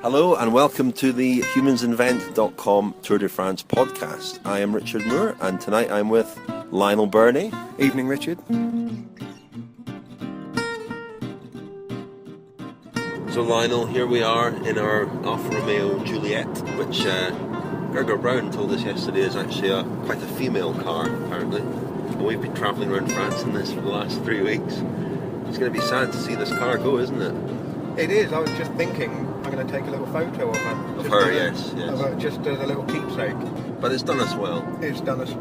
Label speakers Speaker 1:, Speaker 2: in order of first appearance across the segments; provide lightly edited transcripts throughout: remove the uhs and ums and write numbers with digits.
Speaker 1: Hello and welcome to the humansinvent.com Tour de France podcast. I am Richard Moore and tonight I'm with Lionel Burney.
Speaker 2: Evening, Richard.
Speaker 1: So Lionel, here we are in our Alfa Romeo Juliet, which Gregor Brown told us yesterday is actually quite a female car, apparently. And we've been travelling around France in this for the last 3 weeks. It's going to be sad to see this car go, isn't it?
Speaker 2: It is. I was just thinking I'm going to take a little photo of her.
Speaker 1: Of her, yes.
Speaker 2: Of her, just as a little keepsake.
Speaker 1: But it's done us well.
Speaker 2: It's done us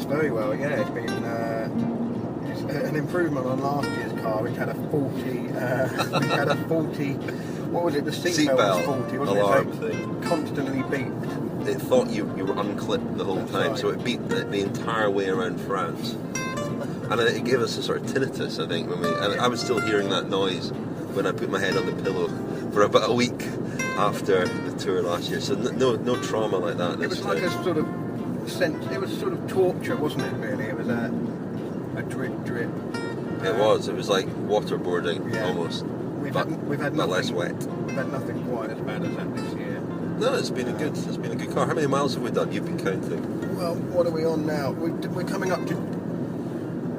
Speaker 2: very well. Yeah, it's been it's an improvement on last year's car, which had a faulty. What was it? The seatbelt was faulty, wasn't
Speaker 1: alarm
Speaker 2: it?
Speaker 1: thing.
Speaker 2: Constantly beeped.
Speaker 1: It thought you were unclipped the whole
Speaker 2: That's
Speaker 1: time,
Speaker 2: right.
Speaker 1: so it beat the entire way around France. And it gave us a sort of tinnitus, I think, I was still hearing that noise when I put my head on the pillow for about a week after the tour last year. So no trauma like that.
Speaker 2: It was like a sort of sense. It was sort of torture, wasn't it? Really, it was a drip.
Speaker 1: It was like waterboarding,
Speaker 2: yeah.
Speaker 1: almost.
Speaker 2: We've had
Speaker 1: but
Speaker 2: nothing,
Speaker 1: less wet.
Speaker 2: We've had nothing quite as bad as that this year.
Speaker 1: No, it's been a good car. How many miles have we done? You've been counting.
Speaker 2: Well, what are we on now? We're coming up to.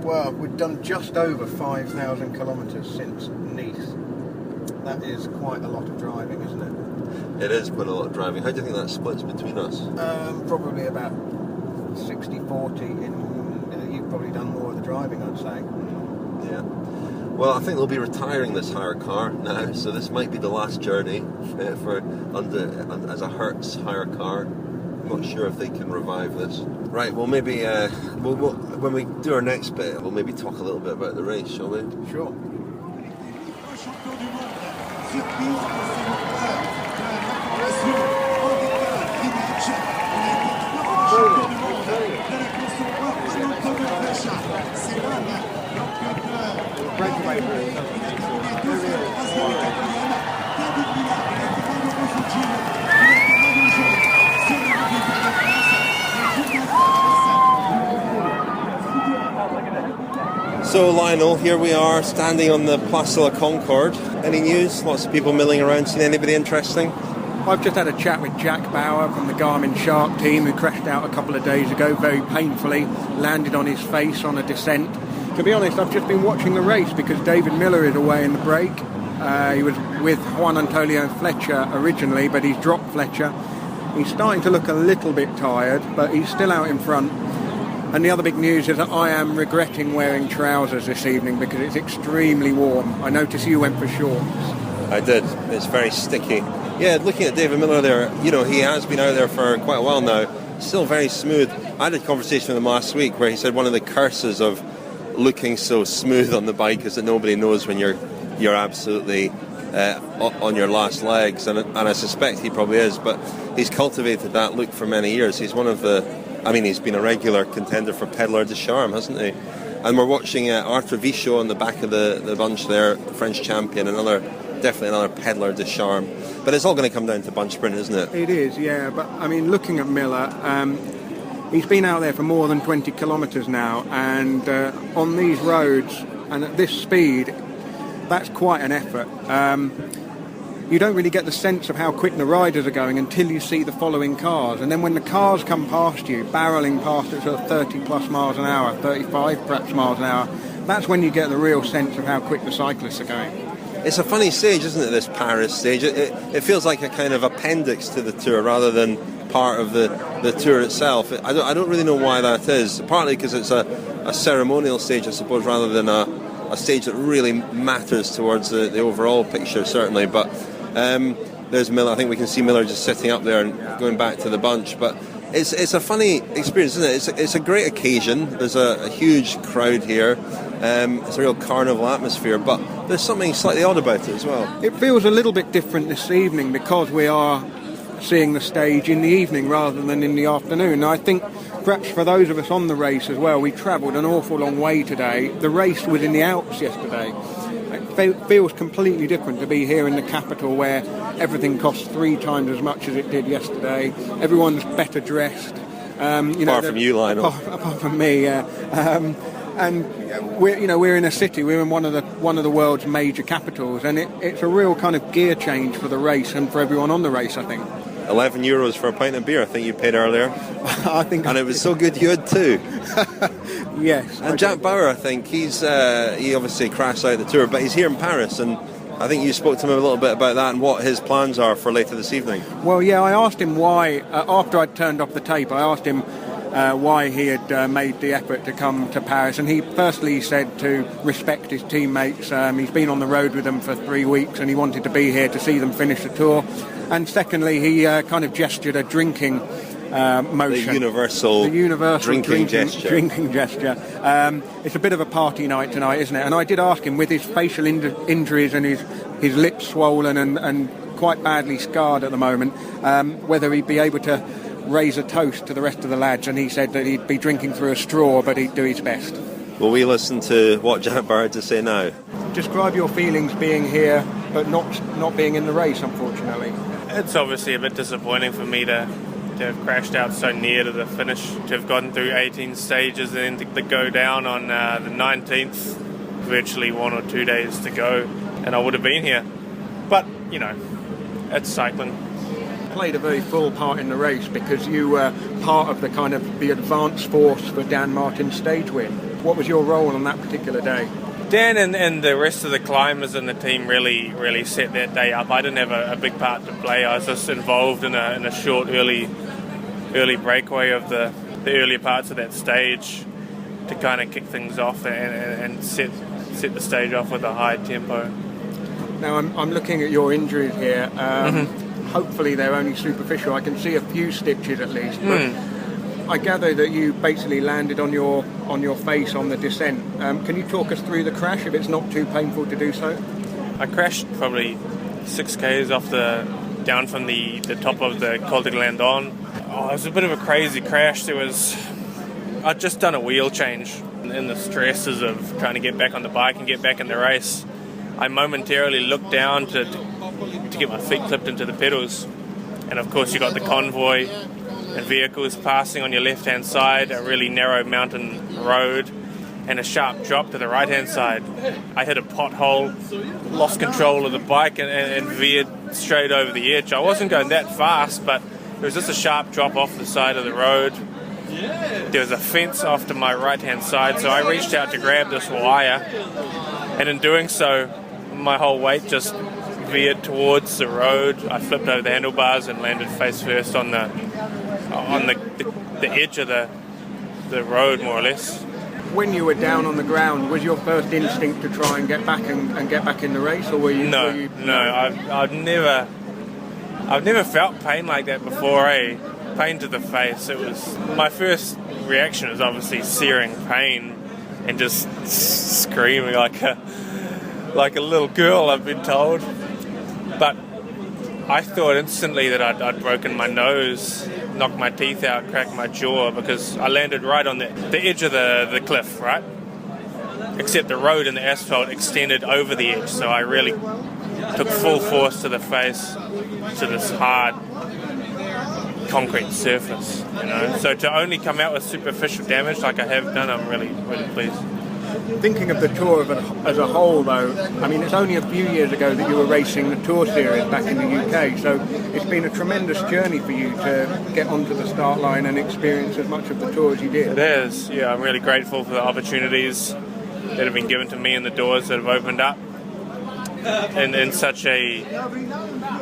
Speaker 2: Well, we've done just over 5,000 kilometres since Nice. That is quite a lot of driving, isn't it?
Speaker 1: It is quite a lot of driving. How do you think that splits between us?
Speaker 2: Probably about 60-40. You've probably done more of the driving, I'd say.
Speaker 1: Yeah. Well, I think they'll be retiring this hire car now, so this might be the last journey as a Hertz hire car. I'm not sure if they can revive this. Right, well maybe when we do our next bit, we'll maybe talk a little bit about the race, shall we?
Speaker 2: Sure.
Speaker 1: So Lionel, here we are standing on the Place de la Concorde. Any news? Lots of people milling around. Seen anybody interesting?
Speaker 2: I've just had a chat with Jack Bauer from the Garmin Shark team, who crashed out a couple of days ago very painfully, landed on his face on a descent. To be honest, I've just been watching the race because David Miller is away in the break. He was with Juan Antonio Fletcher originally, but he's dropped Fletcher. He's starting to look a little bit tired, but he's still out in front. And the other big news is that I am regretting wearing trousers this evening because it's extremely warm. I noticed you went for shorts.
Speaker 1: I did. It's very sticky. Yeah, looking at David Miller there, he has been out there for quite a while now. Still very smooth. I had a conversation with him last week where he said one of the curses of looking so smooth on the bike is that nobody knows when you're absolutely on your last legs, and I suspect he probably is, but he's cultivated that look for many years. He's he's been a regular contender for Peddler de Charme, hasn't he? And we're watching Arthur Vichot on the back of the bunch there, the French champion, definitely another Peddler de Charme. But it's all going to come down to bunch sprint, isn't it?
Speaker 2: It is, yeah. But, looking at Miller, he's been out there for more than 20 kilometres now, and on these roads and at this speed, that's quite an effort. You don't really get the sense of how quick the riders are going until you see the following cars. And then when the cars come past you, barrelling past at sort of 30 plus miles an hour, 35 perhaps miles an hour, that's when you get the real sense of how quick the cyclists are going.
Speaker 1: It's a funny stage, isn't it, this Paris stage? It feels like a kind of appendix to the Tour rather than part of the Tour itself. I don't really know why that is. Partly because it's a ceremonial stage, I suppose, rather than a stage that really matters towards the overall picture, certainly. But there's Miller. I think we can see Miller just sitting up there and going back to the bunch. But it's a funny experience, isn't it? It's a great occasion. There's a huge crowd here. It's a real carnival atmosphere, but there's something slightly odd about it as well.
Speaker 2: It feels a little bit different this evening because we are seeing the stage in the evening rather than in the afternoon. I think perhaps for those of us on the race as well, we travelled an awful long way today. The race was in the Alps yesterday. It feels completely different to be here in the capital where everything costs 3 times as much as it did yesterday. Everyone's better dressed.
Speaker 1: Apart from you, Lionel.
Speaker 2: Apart from me, yeah. And we're in a city. We're in one of the world's major capitals, and it's a real kind of gear change for the race and for everyone on the race, I think.
Speaker 1: €11 for a pint of beer, I think you paid earlier.
Speaker 2: I think,
Speaker 1: and it was so good you had two.
Speaker 2: Yes.
Speaker 1: And Jack Bauer, I think he obviously crashed out the Tour, but he's here in Paris, and I think you spoke to him a little bit about that and what his plans are for later this evening.
Speaker 2: Well, yeah, I asked him why after I'd turned off the tape. I asked him why he had made the effort to come to Paris, and he firstly said to respect his teammates. He's been on the road with them for 3 weeks and he wanted to be here to see them finish the Tour. And secondly, he kind of gestured a drinking motion.
Speaker 1: The universal drinking gesture.
Speaker 2: It's a bit of a party night tonight, isn't it? And I did ask him, with his facial injuries and his lips swollen and quite badly scarred at the moment, whether he'd be able to raise a toast to the rest of the lads, and he said that he'd be drinking through a straw, but he'd do his best.
Speaker 1: Will we listen to what Jack Bauer had to say now?
Speaker 2: Describe your feelings being here, but not being in the race, unfortunately.
Speaker 3: It's obviously a bit disappointing for me to have crashed out so near to the finish, to have gotten through 18 stages and then to go down on the 19th, virtually 1 or 2 days to go, and I would have been here. But, it's cycling.
Speaker 2: Played a very full part in the race because you were part of the advance force for Dan Martin's stage win. What was your role on that particular day?
Speaker 3: Dan and the rest of the climbers in the team really set that day up. I didn't have a big part to play. I was just involved in a short early breakaway of the earlier parts of that stage to kind of kick things off and set the stage off with a high tempo.
Speaker 2: Now I'm looking at your injuries here. Hopefully they're only superficial. I can see a few stitches at least. But I gather that you basically landed on your face on the descent. Can you talk us through the crash, if it's not too painful to do so?
Speaker 3: I crashed probably 6 k's down from the top of the Col de Glandon. It was a bit of a crazy crash. I'd just done a wheel change in the stresses of trying to get back on the bike and get back in the race. I momentarily looked down to get my feet clipped into the pedals, and of course you got the convoy and vehicles passing on your left hand side, a really narrow mountain road and a sharp drop to the right hand side. I hit a pothole, lost control of the bike and veered straight over the edge. I wasn't going that fast, but there was just a sharp drop off the side of the road. There was a fence off to my right hand side, so I reached out to grab this wire, and in doing so my whole weight just veered towards the road. I flipped over the handlebars and landed face first on the edge of the road, more or less.
Speaker 2: When you were down on the ground, was your first instinct to try and get back and get back in the race, or were you?
Speaker 3: No. I've never felt pain like that before. Pain to the face. It was my first reaction was obviously searing pain and just screaming like a little girl, I've been told. But I thought instantly that I'd broken my nose, knocked my teeth out, cracked my jaw, because I landed right on the edge of the cliff, right? Except the road and the asphalt extended over the edge, so I really took full force to the face, to this hard concrete surface, So to only come out with superficial damage like I have done, I'm really, really pleased.
Speaker 2: Thinking of the Tour as a whole, though, I mean, it's only a few years ago that you were racing the Tour Series back in the UK, so it's been a tremendous journey for you to get onto the start line and experience as much of the Tour as you did.
Speaker 3: It is, yeah. I'm really grateful for the opportunities that have been given to me and the doors that have opened up in such a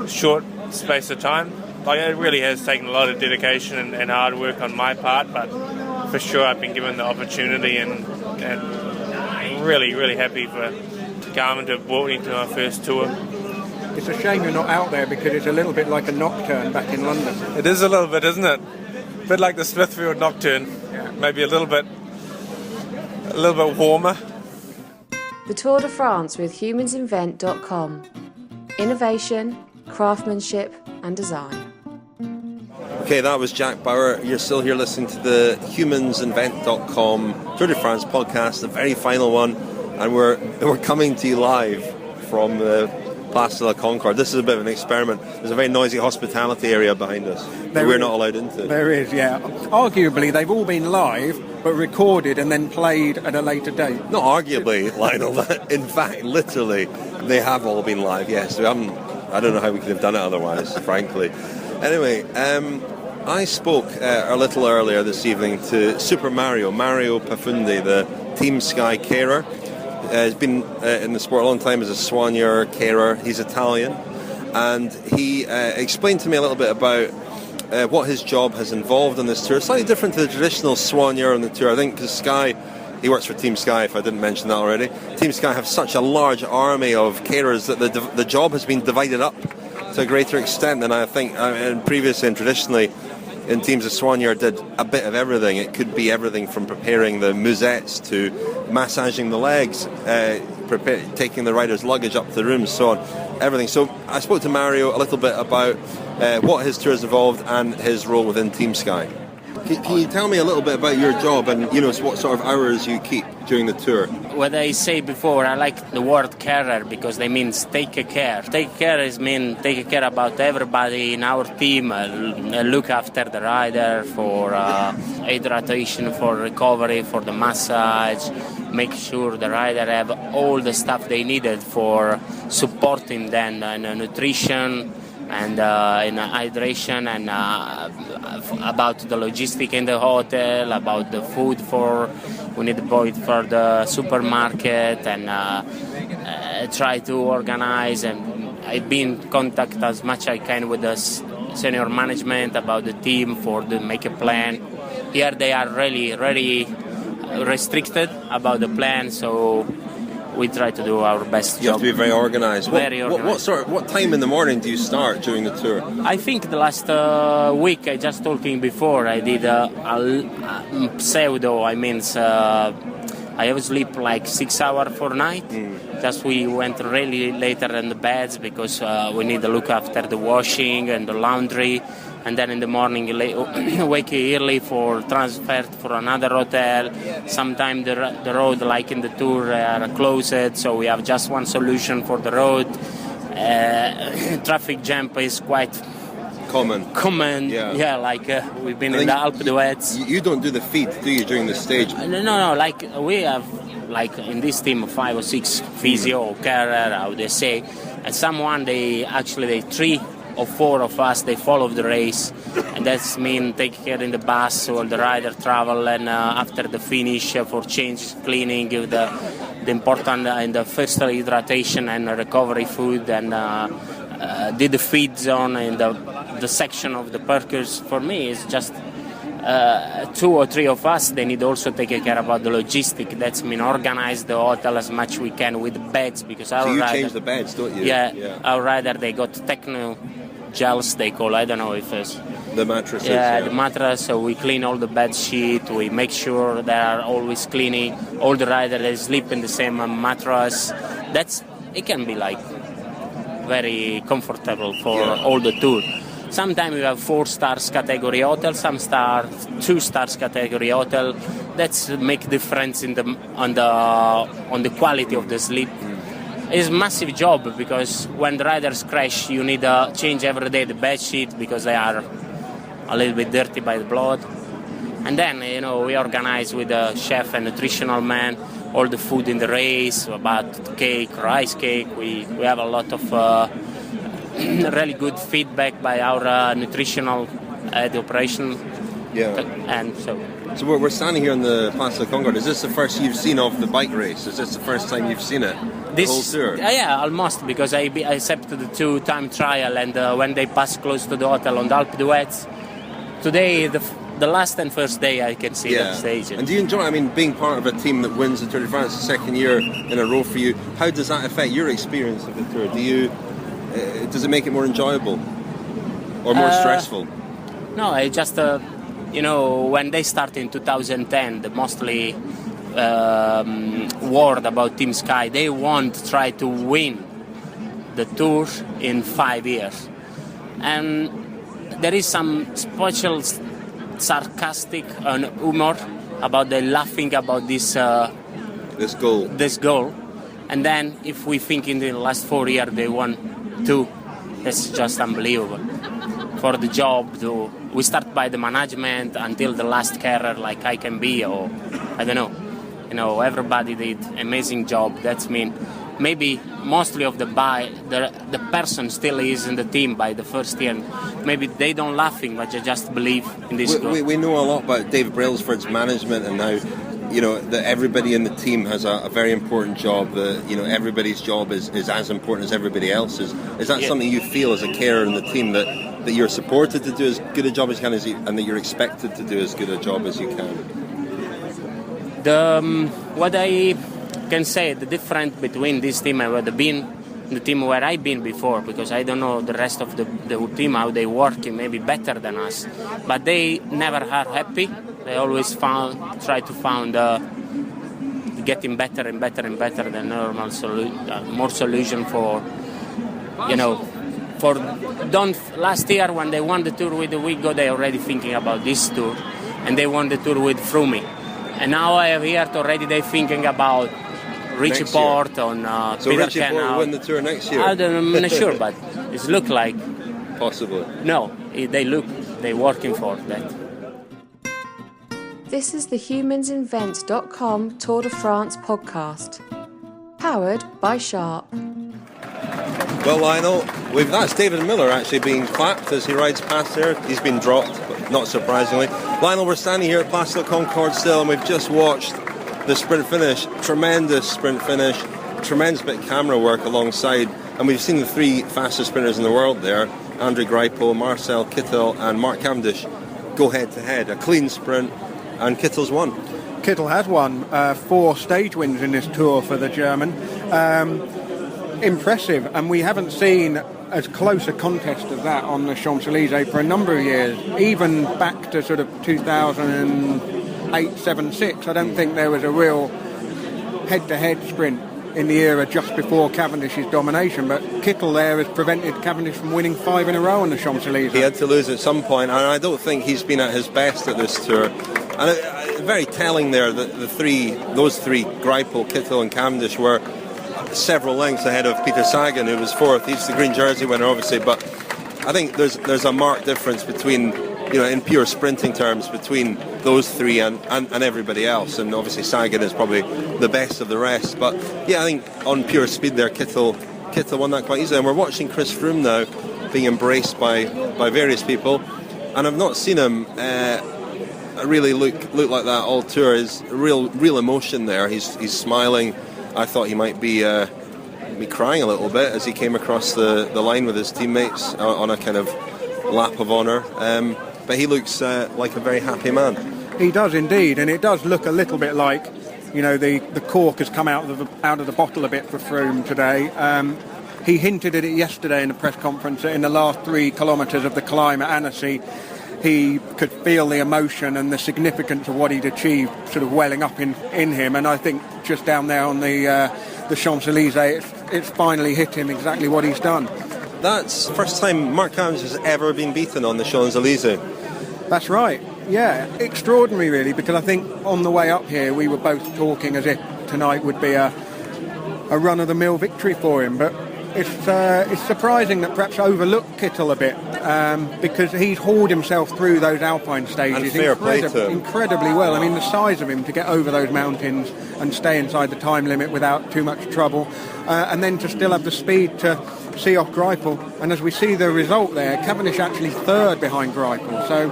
Speaker 3: short space of time. Like, it really has taken a lot of dedication and hard work on my part, but for sure I've been given the opportunity and really, really happy for Garmin to have brought me to my first tour.
Speaker 2: It's a shame you're not out there because it's a little bit like a nocturne back in London.
Speaker 3: It is a little bit, isn't it? A bit like the Smithfield nocturne.
Speaker 2: Yeah.
Speaker 3: Maybe a little bit warmer.
Speaker 4: The Tour de France with humansinvent.com. Innovation, craftsmanship and design.
Speaker 1: Okay, that was Jack Bauer. You're still here listening to the humansinvent.com Tour de France podcast, the very final one, and we're coming to you live from the Place de la Concorde. This is a bit of an experiment. There's a very noisy hospitality area behind us that we're not allowed into.
Speaker 2: There is, yeah. Arguably, they've all been live, but recorded and then played at a later date?
Speaker 1: Not arguably, Lionel. In fact, literally, they have all been live, yes. I don't know how we could have done it otherwise, frankly. Anyway, I spoke a little earlier this evening to Super Mario Pafundi, the Team Sky carer. He's been in the sport a long time as a soigneur carer. He's Italian. And he explained to me a little bit about what his job has involved on this tour. Slightly different to the traditional soigneur on the tour, I think, because Sky, he works for Team Sky, if I didn't mention that already. Team Sky have such a large army of carers that the job has been divided up to a greater extent than I think previously and traditionally. In teams, a soigneur did a bit of everything. It could be everything from preparing the musettes to massaging the legs, taking the rider's luggage up to the rooms, so on, everything. So I spoke to Mario a little bit about what his tour has involved and his role within Team Sky. Can you tell me a little bit about your job and what sort of hours you keep during the tour?
Speaker 5: What I say before, I like the word carer because they means take care. Take care is mean take care about everybody in our team, look after the rider for hydration, for recovery, for the massage, make sure the rider have all the stuff they needed for supporting them in nutrition and in hydration, and about the logistic in the hotel, about the food we need to buy it for the supermarket, and try to organize. And I've been in contact as much as I can with the senior management about the team to make a plan. Here they are really restricted about the plan, so we try to do our best job.
Speaker 1: You have to be very organised.
Speaker 5: Very organised.
Speaker 1: What time in the morning do you start during the tour?
Speaker 5: I think the last week, I just talking before, I did a pseudo. I have sleep like 6 hours for night. Just we went really later in the beds because we need to look after the washing and the laundry. And then in the morning, wake early for transfer for another hotel. Sometimes the road, like in the tour, are closed, so we have just one solution for the road. Traffic jam is quite common. Yeah, like we've been in the Alpe d'Huez.
Speaker 1: You don't do the feet, do you, during the stage?
Speaker 5: No. Like we have, like in this team, 5 or 6 physio, carer, how they say, and someone they 3 or 4 of us, they follow the race, and that's mean take care in the bus or the rider travel, and after the finish for change, cleaning, give the important in the first hydration and recovery food, and did the feed zone in the section of the parkers. For me, it's just 2 or 3 of us. They need also take care about the logistic. That's mean organize the hotel as much we can with the beds, because our rider
Speaker 1: change the beds, don't you?
Speaker 5: Yeah, our rider they got techno gels, they call, I don't know if it's
Speaker 1: the mattresses.
Speaker 5: Yeah, the mattress. So we clean all the bed sheet. We make sure they are always cleaning. All the riders they sleep in the same mattress. It can be like very comfortable for all the tour. Sometimes we have 4 stars category hotel, some 2 stars category hotel. That's make difference in on the quality of the sleep. It's a massive job because when the riders crash, you need to change every day the bed sheet because they are a little bit dirty by the blood. And then, we organize with the chef and nutritional man all the food in the race, about cake, rice cake. We have a lot of really good feedback by our nutritional the operation.
Speaker 1: Yeah.
Speaker 5: And so
Speaker 1: we're standing here on the Place de Concorde. Is this the first you've seen of the bike race? Is this the first time you've seen it? The whole tour?
Speaker 5: Yeah, almost, because I accepted the 2-time trial, and when they pass close to the hotel on the Alpe d'Huez, today the last and first day I can see that stage.
Speaker 1: And do you enjoy, being part of a team that wins the Tour de France the second year in a row for you, how does that affect your experience of the tour? Does it make it more enjoyable or more stressful?
Speaker 5: No, I just, when they started in 2010, the mostly word about Team Sky, they want to try to win the tour in 5 years. And there is some special sarcastic and humor about the laughing about this goal. And then if we think in the last 4 years they won 2, that's just unbelievable. For the job, we start by the management until the last carer, like I can be, or I don't know. You know, everybody did amazing job. That's mean. Maybe mostly of the person still is in the team by the first year. Maybe they don't laughing, but they just believe in this group.
Speaker 1: We know a lot about Dave Brailsford's management and how, you know, that everybody in the team has a very important job. That, you know, everybody's job is as important as everybody else's. Is that something you feel as a carer in the team that you're supported to do as good a job as you can, and that you're expected to do as good a job as you can?
Speaker 5: What I can say, the difference between this team and the team where I've been before, because I don't know the rest of the team, how they working, maybe better than us, but they never are happy. They always try to find getting better and better and better than normal more solution for, you know, last year when they won the tour with the Wigo, they already thinking about this tour, and they won the tour with Froome, and now I have heard already they thinking about Richie Port on
Speaker 1: so
Speaker 5: Peter
Speaker 1: Richie
Speaker 5: Ken
Speaker 1: Port will win the tour next year?
Speaker 5: I'm not sure, but it look like
Speaker 1: possibly.
Speaker 5: No, they're working for that.
Speaker 4: This is the humansinvent.com Tour de France podcast, powered by Sharp.
Speaker 1: Well, Lionel, that's David Miller actually being clapped as he rides past there. He's been dropped, but not surprisingly. Lionel, we're standing here at Place de Concorde still, and we've just watched the sprint finish. Tremendous sprint finish, tremendous bit of camera work alongside, and we've seen the three fastest sprinters in the world there, André Greipel, Marcel Kittel and Mark Cavendish, go head-to-head. A clean sprint, and Kittel's won.
Speaker 2: Kittel has won 4 stage wins in this tour for the German. Impressive, and we haven't seen as close a contest as that on the Champs-Elysées for a number of years, even back to sort of 2008, 7, 6. I don't think there was a real head-to-head sprint in the era just before Cavendish's domination, but Kittel there has prevented Cavendish from winning 5 in a row on the Champs-Élysées.
Speaker 1: He had to lose at some point, and I don't think he's been at his best at this tour. And very telling there that those three, Greipel, Kittel and Cavendish, were several lengths ahead of Peter Sagan, who was 4th. He's the green jersey winner, obviously, but I think there's a marked difference between, you know, in pure sprinting terms, between those three and everybody else. And obviously Sagan is probably the best of the rest. But yeah, I think on pure speed there, Kittel won that quite easily. And we're watching Chris Froome now being embraced by various people, and I've not seen him really look like that all tour. Is real emotion there. He's smiling. I thought he might be crying a little bit as he came across the line with his teammates on a kind of lap of honour. But he looks like a very happy man.
Speaker 2: He does indeed, and it does look a little bit like, you know, the cork has come out of the bottle a bit for Froome today. He hinted at it yesterday in a press conference that in the last 3 kilometres of the climb at Annecy, he could feel the emotion and the significance of what he'd achieved sort of welling up in him. And I think just down there on the Champs-Élysées, it's finally hit him exactly what he's done.
Speaker 1: That's the first time Mark Cavendish has ever been beaten on the Champs-Élysées.
Speaker 2: That's right. Yeah, extraordinary really, because I think on the way up here we were both talking as if tonight would be a run-of-the-mill victory for him. But it's surprising that perhaps overlooked Kittel a bit, because he's hauled himself through those Alpine stages
Speaker 1: and fair play to him.
Speaker 2: Incredibly well. I mean, the size of him to get over those mountains and stay inside the time limit without too much trouble, and then to still have the speed to see off Greipel. And as we see the result there, Cavendish actually 3rd behind Greipel. So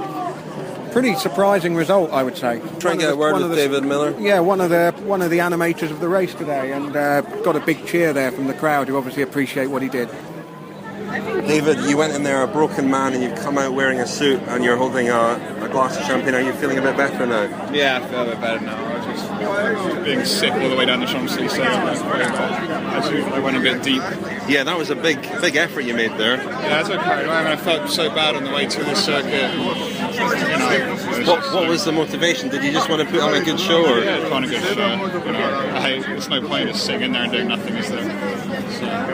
Speaker 2: pretty surprising result, I would say.
Speaker 1: Try and get a word with David Miller.
Speaker 2: Yeah, one of the animators of the race today, and got a big cheer there from the crowd, who obviously appreciate what he did.
Speaker 1: David, you went in there a broken man, and you've come out wearing a suit, and you're holding a glass of champagne. Are you feeling a bit better now?
Speaker 6: Yeah, I feel a bit better now. I was just being sick all the way down the Champs-Élysées. I went a bit deep.
Speaker 1: Yeah, that was a big effort you made there.
Speaker 6: Yeah, that's okay. I mean, I felt so bad on the way to the circuit.
Speaker 1: What was the motivation? Did you just want to put on a good show? Or?
Speaker 6: Yeah, put on a good show. You know, there's no point just sitting in there and doing nothing, is there?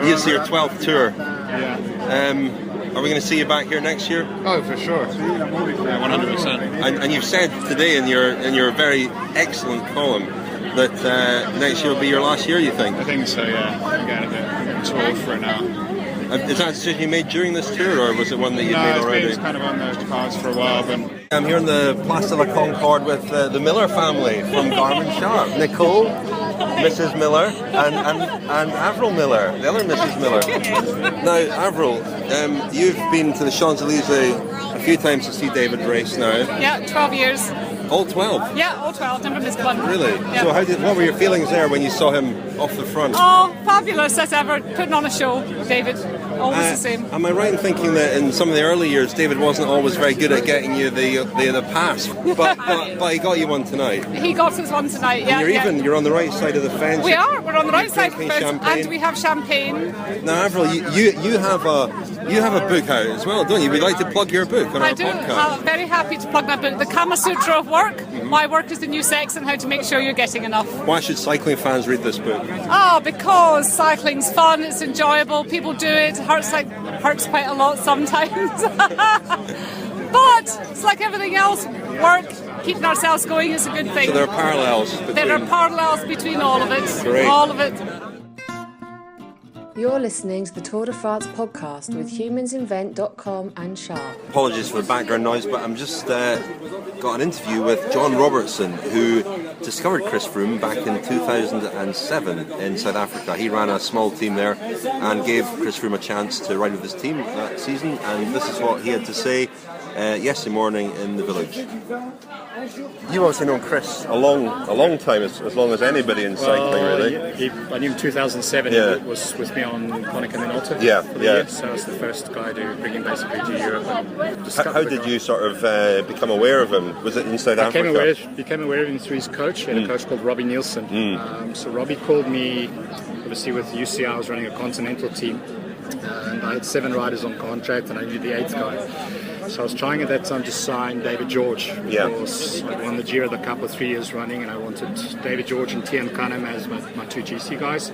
Speaker 1: It's your 12th tour.
Speaker 6: Yeah.
Speaker 1: Are we going to see you back here next year?
Speaker 6: Oh, for sure. Yeah, 100%.
Speaker 1: And you've said today in your very excellent column that next year will be your last year, you think?
Speaker 6: I think so, yeah. I'm getting a bit too old for it now.
Speaker 1: Is that a decision you made during this tour, or was it one that you made already?
Speaker 6: It's kind of on the cards for a while. But
Speaker 1: I'm here in the Place de la Concorde with the Miller family from Garmin Sharp. Nicole, Mrs. Miller, and Avril Miller, the other Mrs. Miller. Now, Avril, you've been to the Champs-Elysées a few times to see David race now.
Speaker 7: Yeah, 12 years.
Speaker 1: All 12?
Speaker 7: Yeah, all 12. Never missed one.
Speaker 1: Really?
Speaker 7: Yeah.
Speaker 1: So what were your feelings there when you saw him off the front?
Speaker 7: Oh, fabulous as ever. Putting on a show, David. Always the same.
Speaker 1: Am I right in thinking that in some of the early years, David wasn't always very good at getting you the pass, but he got you one tonight?
Speaker 7: He got us one tonight, yeah.
Speaker 1: And you're on the right side of the fence.
Speaker 7: We're on the right side of the fence,
Speaker 1: champagne.
Speaker 7: and we have champagne.
Speaker 1: Now, Avril, you have a book out as well, don't you? We'd like to plug your book on our podcast.
Speaker 7: I'm very happy to plug my book, The Kama Sutra of Work. Why work is the new sex and how to make sure you're getting enough.
Speaker 1: Why should cycling fans read this book?
Speaker 7: Because cycling's fun, it's enjoyable, people do it, hurts quite a lot sometimes. But it's like everything else, work, keeping ourselves going is a good thing.
Speaker 1: So there are parallels between
Speaker 7: all of it.
Speaker 1: Great.
Speaker 7: All of it.
Speaker 4: You're listening to the Tour de France podcast with humansinvent.com and Sharp.
Speaker 1: Apologies for the background noise, but I'm just got an interview with John Robertson, who discovered Chris Froome back in 2007 in South Africa. He ran a small team there and gave Chris Froome a chance to ride with his team that season, and this is what he had to say yesterday morning in the village. You've obviously known Chris a long time, as long as anybody in cycling, really.
Speaker 8: I knew him in 2007.
Speaker 1: Yeah.
Speaker 8: He was with me on Konica Minolta.
Speaker 1: Yeah.
Speaker 8: So I was the first guy to bring him basically to Europe.
Speaker 1: How did you sort of become aware of him? Was it in South Africa?
Speaker 8: Became aware of him through his coach. He had a coach called Robbie Nielsen. So Robbie called me, obviously with UCI I was running a continental team. And I had 7 riders on contract and I needed the 8th guy. So I was trying at that time to sign David George. Because I won the Giro the Cup 3 years running and I wanted David George and Tian Kanem as my 2 GC guys.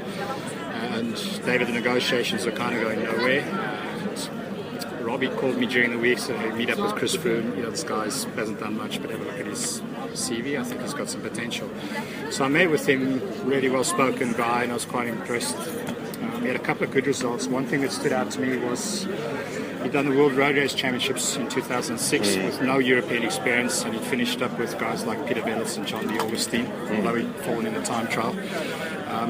Speaker 8: And David, the negotiations were kind of going nowhere. And Robbie called me during the week, so I meet up with Chris Froome. This guy hasn't done much, but have a look at his CV. I think he's got some potential. So I met with him, really well-spoken guy, and I was quite impressed. He had a couple of good results. One thing that stood out to me was he'd done the World Road Race Championships in 2006 with no European experience, and he finished up with guys like Peter Bellis and John D. Augustine, although he'd fallen in the time trial.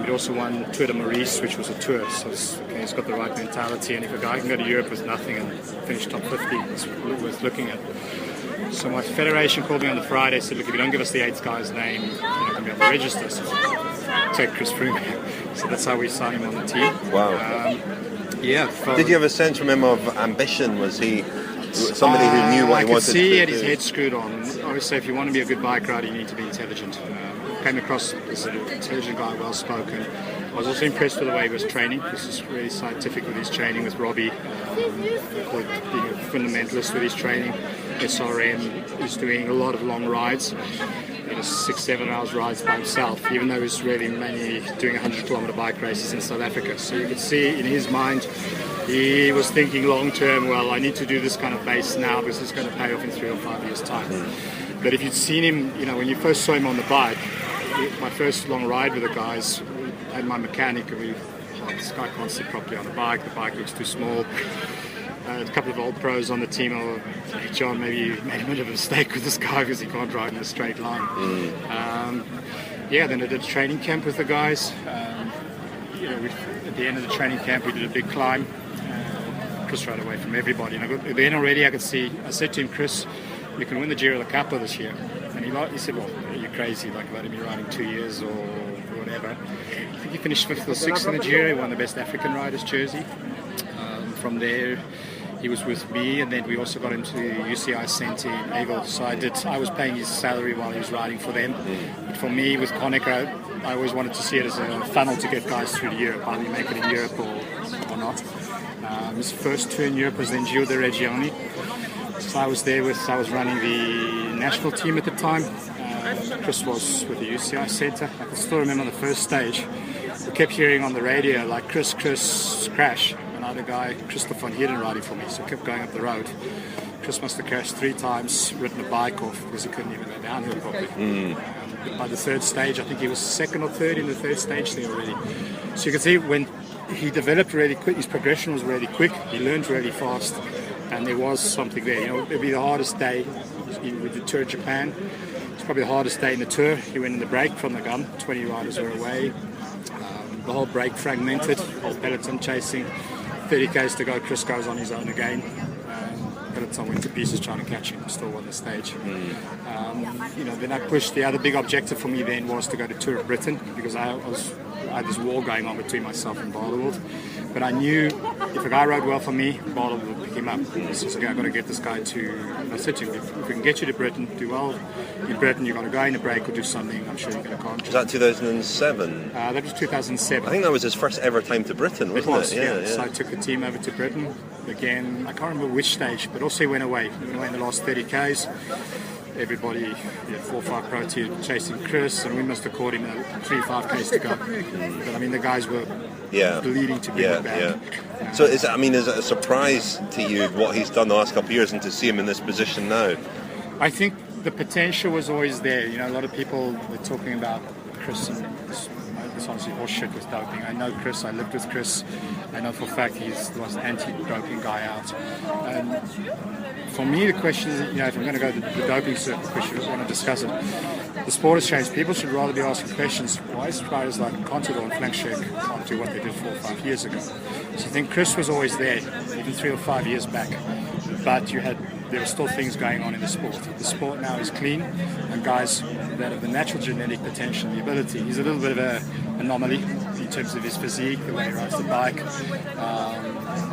Speaker 8: He also won Tour de Maurice, which was a tour, so he's got the right mentality, and if a guy can go to Europe with nothing and finish top 50, it's worth looking at. So my federation called me on the Friday, said, look, if you don't give us the 8th guy's name, you're not going to be able to register. So take Chris Froome. So that's how we signed him on the team.
Speaker 1: Wow.
Speaker 8: Did
Speaker 1: you have a sense from him of ambition? Was he somebody who knew what he wanted to do?
Speaker 8: I could see he had his head screwed on. Obviously, if you want to be a good bike rider, you need to be intelligent. Came across as an intelligent guy, well-spoken. I was also impressed with the way he was training. This is really scientific with his training with Robbie. Being a fundamentalist with his training. SRM, he's doing a lot of long rides. He does 6-7 hours rides by himself, even though he's really mainly doing 100-kilometer bike races in South Africa. So you could see in his mind, he was thinking long-term, well, I need to do this kind of base now because it's going to pay off in 3 or 5 years' time. But if you'd seen him, when you first saw him on the bike, my first long ride with the guys, I had my mechanic, this guy can't sit properly on the bike looks too small. A couple of old pros on the team. John, maybe you made a bit of a mistake with this guy because he can't ride in a straight line. Then I did a training camp with the guys. At the end of the training camp, we did a big climb. Chris rode away from everybody. And then already I said to him, Chris, you can win the Giro de Capo this year. And he said, well, are you crazy? Letting me riding 2 years or whatever. I think he finished 5th or 6th in the Giro. He won the Best African Riders jersey. From there, he was with me, and then we also got into the UCI Centre in Eagle. So I was paying his salary while he was riding for them. But for me, with Konica, I always wanted to see it as a funnel to get guys through to Europe, either make it in Europe or not. His first tour in Europe was then Giro de Regione. So I was running the national team at the time. Chris was with the UCI Centre. I can still remember on the first stage, we kept hearing on the radio, like, Chris, crash. Another guy, Christopher van Heerden, riding for me, so I kept going up the road. Chris must have crashed 3 times, ridden a bike off because he couldn't even go downhill properly. By the 3rd stage, I think he was 2nd or 3rd in the 3rd stage there already. So you can see when he developed really quick. His progression was really quick. He learned really fast, and there was something there. It'd be the hardest day with the Tour of Japan. It's probably the hardest day in the Tour. He went in the break from the gun. 20 riders were away. The whole break fragmented. Whole peloton chasing. 30 k's to go. Chris goes on his own again. Peloton went to pieces trying to catch him. Still won the stage. Then I pushed. The other big objective for me then was to go to Tour of Britain, because I had this war going on between myself and Barloworld. But I knew if a guy rode well for me, Barloworld would pick him up. So okay, I've got to get this guy to... I said to him, if we can get you to Britain, do well in Britain, you've got to go in a break or do something. I'm sure you can accomplish.
Speaker 1: Was that 2007?
Speaker 8: That was 2007.
Speaker 1: I think that was his first ever time to Britain, wasn't it?
Speaker 8: Yeah. So I took the team over to Britain. Again, I can't remember which stage, but also he went away. He went away in the last 30 k's. Everybody, 4 or 5 pro team chasing Chris, and we must have caught him 3 or 5 k's to go. But I mean, the guys were bleeding to bring him back.
Speaker 1: So is it a surprise to you what he's done the last couple of years, and to see him in this position now?
Speaker 8: I think the potential was always there. A lot of people were talking about Chris, and it's honestly horseshit with doping. I know Chris, I lived with Chris. I know for a fact he's the most anti-doping guy out. And for me, the question is, if I'm going to go to the doping circuit, we should want to discuss it. The sport has changed. People should rather be asking questions. Why is riders like Contador and Flankshek can't do what they did 4 or 5 years ago? So I think Chris was always there, even 3 or 5 years back. But there were still things going on in the sport. The sport now is clean, and guys that have the natural genetic potential, the ability. He's a little bit of an anomaly in terms of his physique, the way he rides the bike,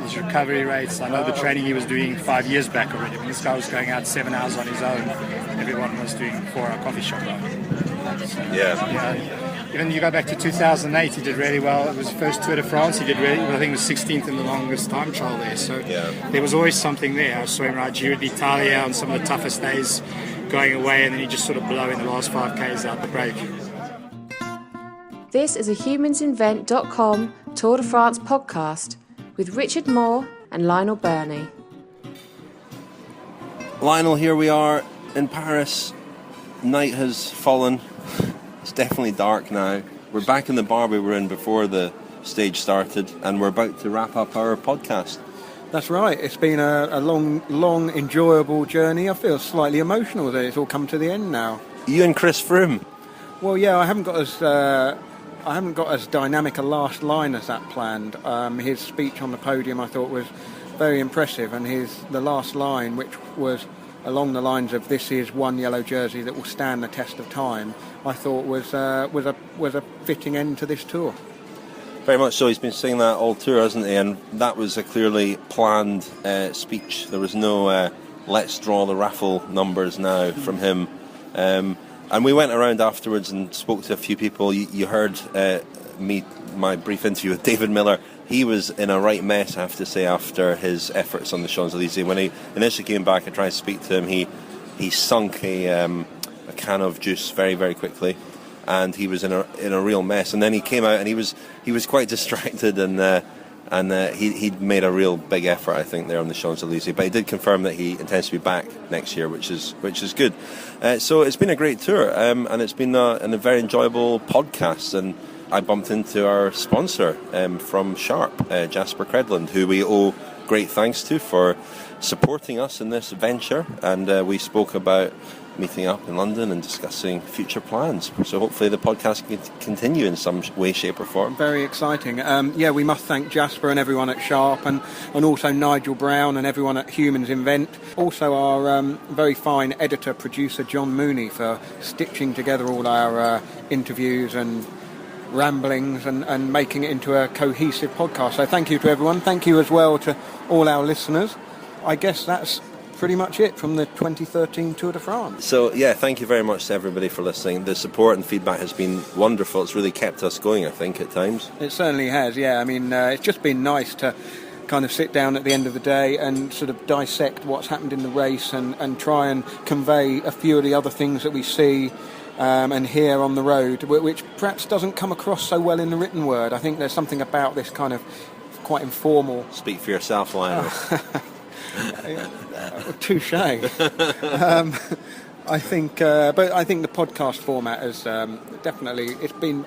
Speaker 8: his recovery rates. I know the training he was doing 5 years back already. When this guy was going out 7 hours on his own, everyone was doing 4-hour coffee shop ride. So, even you go back to 2008, he did really well. It was his first Tour de France. He did really well. I think it was 16th in the longest time trial there. So there was always something there. I saw him ride Giro d'Italia on some of the toughest days going away, and then he just sort of blow in the last 5 k's out the break.
Speaker 4: This is a humansinvent.com Tour de France podcast with Richard Moore and Lionel Burney.
Speaker 1: Lionel, here we are in Paris. Night has fallen. It's definitely dark now. We're back in the bar we were in before the stage started, and we're about to wrap up our podcast.
Speaker 2: That's right. It's been a long, enjoyable journey. I feel slightly emotional that it's all come to the end now.
Speaker 1: You and Chris Froome.
Speaker 2: Well, yeah, I haven't got as dynamic a last line as that planned. His speech on the podium I thought was very impressive, and the last line, which was along the lines of "This is one yellow jersey that will stand the test of time," I thought was a fitting end to this tour.
Speaker 1: Very much so. He's been saying that all tour, hasn't he? And that was a clearly planned speech. There was no let's draw the raffle numbers now from him. And we went around afterwards and spoke to a few people. You heard my brief interview with David Miller. He was in a right mess, I have to say, after his efforts on the Champs-Elysées. When he initially came back and tried to speak to him, he sunk a can of juice very, very quickly, and he was in a real mess. And then he came out and he was quite distracted, and he'd made a real big effort, I think, there on the Champs-Elysées. But he did confirm that he intends to be back next year, which is good. So it's been a great tour, and it's been a very enjoyable podcast. And I bumped into our sponsor from Sharp, Jasper Credland, who we owe great thanks to for supporting us in this venture. And we spoke about meeting up in London and discussing future plans. So hopefully the podcast can continue in some way, shape or form.
Speaker 2: Very exciting. We must thank Jasper and everyone at Sharp, and also Nigel Brown and everyone at Humans Invent. Also our very fine editor, producer John Mooney, for stitching together all our interviews and ramblings and making it into a cohesive podcast. So thank you to everyone. Thank you as well to all our listeners. I guess that's pretty much it from the 2013 Tour de France.
Speaker 1: So thank you very much to everybody for listening. The support and feedback has been wonderful. It's really kept us going, I think, at times.
Speaker 2: It certainly has, yeah. I mean, it's just been nice to kind of sit down at the end of the day and sort of dissect what's happened in the race and try and convey a few of the other things that we see and hear on the road, which perhaps doesn't come across so well in the written word. I think there's something about this kind of quite informal...
Speaker 1: Speak for yourself, Lionel.
Speaker 2: Touche. I think the podcast format has definitely, it's been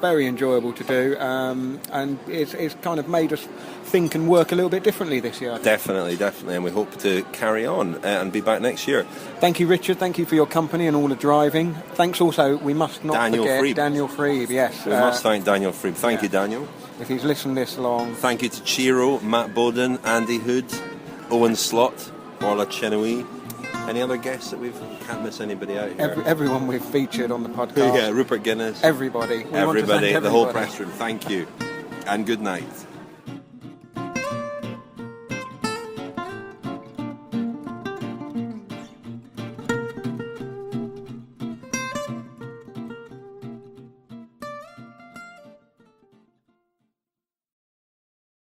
Speaker 2: very enjoyable to do, and it's kind of made us think and work a little bit differently this year.
Speaker 1: Definitely, and we hope to carry on and be back next year.
Speaker 2: Thank you, Richard. Thank you for your company and all the driving. Thanks also, we must not forget Daniel Freeb. Yes,
Speaker 1: we must thank Daniel Freeb. Thank you, Daniel.
Speaker 2: If he's listened this long.
Speaker 1: Thank you to Chiro, Matt Bowden, Andy Hood, Owen Slot, Orla Chenoweth. Any other guests that can't miss anybody out here?
Speaker 2: Everyone we've featured on the podcast.
Speaker 1: Yeah, Rupert Guinness.
Speaker 2: Everybody.
Speaker 1: Everybody, the whole press room. Thank you. And good night.